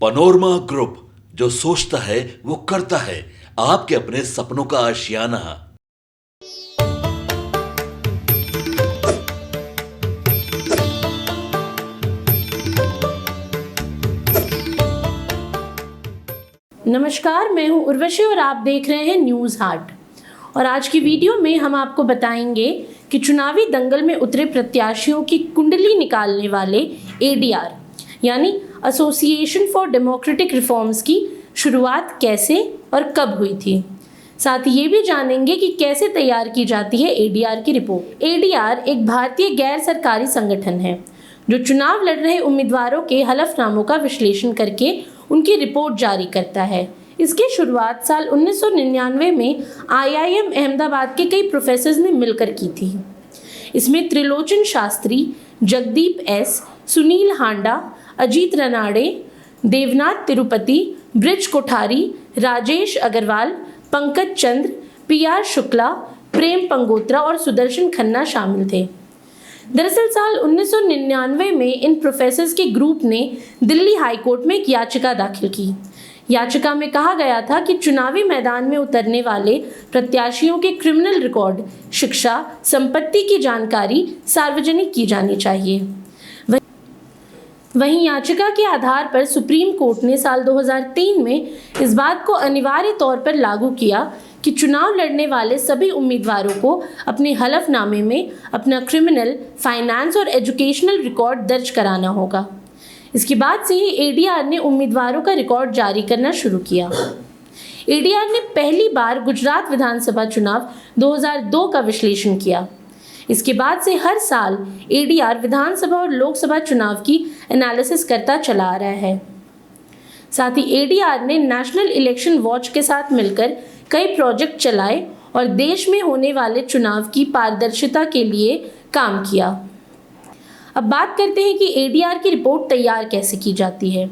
Panorama group, जो सोचता है वो करता है। आपके अपने सपनों का आशियाना। नमस्कार, मैं हूं उर्वशी और आप देख रहे हैं न्यूज़ हाट। और आज की वीडियो में हम आपको बताएंगे कि चुनावी दंगल में उतरे प्रत्याशियों की कुंडली निकालने वाले एडीआर यानी एसोसिएशन फॉर डेमोक्रेटिक रिफॉर्म्स की शुरुआत कैसे और कब हुई थी। साथ ही ये भी जानेंगे कि कैसे तैयार की जाती है एडीआर की रिपोर्ट। एडीआर एक भारतीय गैर सरकारी संगठन है जो चुनाव लड़ रहे उम्मीदवारों के हलफनामों का विश्लेषण करके उनकी रिपोर्ट जारी करता है। इसकी शुरुआत साल 1999 में IIM अहमदाबाद के कई प्रोफेसर्स ने मिलकर की थी। इसमें त्रिलोचन शास्त्री, जगदीप एस, सुनील हांडा, अजीत रनाड़े, देवनाथ तिरुपति, ब्रिज कोठारी, राजेश अग्रवाल, पंकज चंद्र, PR शुक्ला, प्रेम पंगोत्रा और सुदर्शन खन्ना शामिल थे। दरअसल साल 1999 में इन प्रोफेसर्स के ग्रुप ने दिल्ली हाईकोर्ट में एक याचिका दाखिल की। याचिका में कहा गया था कि चुनावी मैदान में उतरने वाले प्रत्याशियों के क्रिमिनल रिकॉर्ड, शिक्षा, संपत्ति की जानकारी सार्वजनिक की जानी चाहिए। वहीं याचिका के आधार पर सुप्रीम कोर्ट ने साल 2003 में इस बात को अनिवार्य तौर पर लागू किया कि चुनाव लड़ने वाले सभी उम्मीदवारों को अपने हलफनामे में अपना क्रिमिनल, फाइनेंस और एजुकेशनल रिकॉर्ड दर्ज कराना होगा। इसके बाद से ही एडीआर ने उम्मीदवारों का रिकॉर्ड जारी करना शुरू किया। एडीआर ने पहली बार गुजरात विधानसभा चुनाव 2002 का विश्लेषण किया। इसके बाद से हर साल एडीआर विधानसभा और लोकसभा चुनाव की एनालिसिस करता चला आ रहा है। साथ ही एडीआर ने नेशनल इलेक्शन वॉच के साथ मिलकर कई प्रोजेक्ट चलाए और देश में होने वाले चुनाव की पारदर्शिता के लिए काम किया। अब बात करते हैं कि एडीआर की रिपोर्ट तैयार कैसे की जाती है।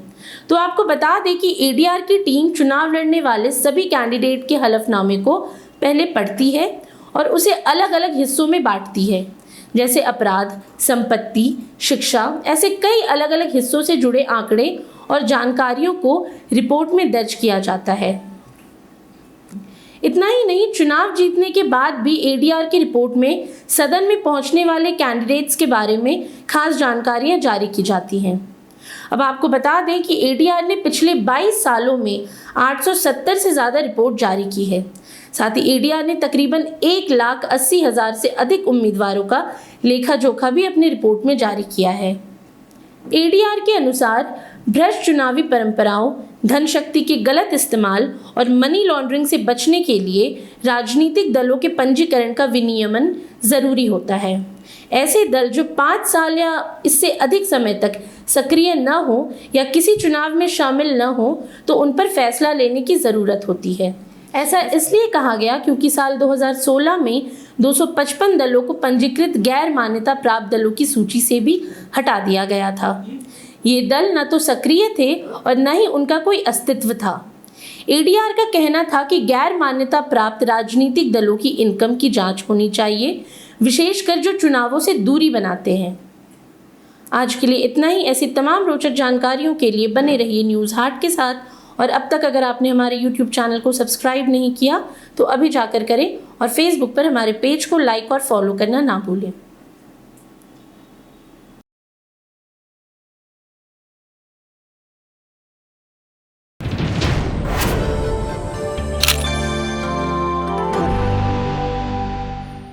तो आपको बता दें कि एडीआर की टीम चुनाव लड़ने वाले सभी कैंडिडेट के हलफनामे को पहले पढ़ती है और उसे अलग अलग हिस्सों में बांटती है, जैसे अपराध, संपत्ति, शिक्षा, ऐसे कई अलग अलग हिस्सों से जुड़े आंकड़े और जानकारियों को रिपोर्ट में दर्ज किया जाता है। इतना ही नहीं, चुनाव जीतने के बाद भी एडीआर की रिपोर्ट में सदन में पहुंचने वाले कैंडिडेट्स के बारे में खास जानकारियां जारी की जाती हैं। अब आपको बता दें कि एडीआर ने पिछले 22 सालों में 870 से ज़्यादा रिपोर्ट जारी की है। साथ ही एडीआर ने तकरीबन 1,80,000 से अधिक उम्मीदवारों का लेखा जोखा भी अपनी रिपोर्ट में जारी किया है। एडीआर के अनुसार भ्रष्ट चुनावी परंपराओं, धन शक्ति के गलत इस्तेमाल और मनी लॉन्ड्रिंग से बचने के लिए राजनीतिक दलों के पंजीकरण का विनियमन जरूरी होता है। ऐसे दल जो 5 साल या इससे अधिक समय तक सक्रिय न हो या किसी चुनाव में शामिल न हो तो उन पर फैसला लेने की ज़रूरत होती है। ऐसा इसलिए कहा गया क्योंकि साल 2016 में 255 दलों को पंजीकृत गैर मान्यता प्राप्त दलों की सूची से भी हटा दिया गया था। ये दल न तो सक्रिय थे और न ही उनका कोई अस्तित्व था। एडीआर का कहना था कि गैर मान्यता प्राप्त राजनीतिक दलों की इनकम की जांच होनी चाहिए, विशेषकर जो चुनावों से दूरी बनाते हैं। आज के लिए इतना ही। ऐसी तमाम रोचक जानकारियों के लिए बने रहिए न्यूज़ हाट के साथ। और अब तक अगर आपने हमारे YouTube चैनल को सब्सक्राइब नहीं किया तो अभी जाकर करें और Facebook पर हमारे पेज को लाइक और फॉलो करना ना भूलें।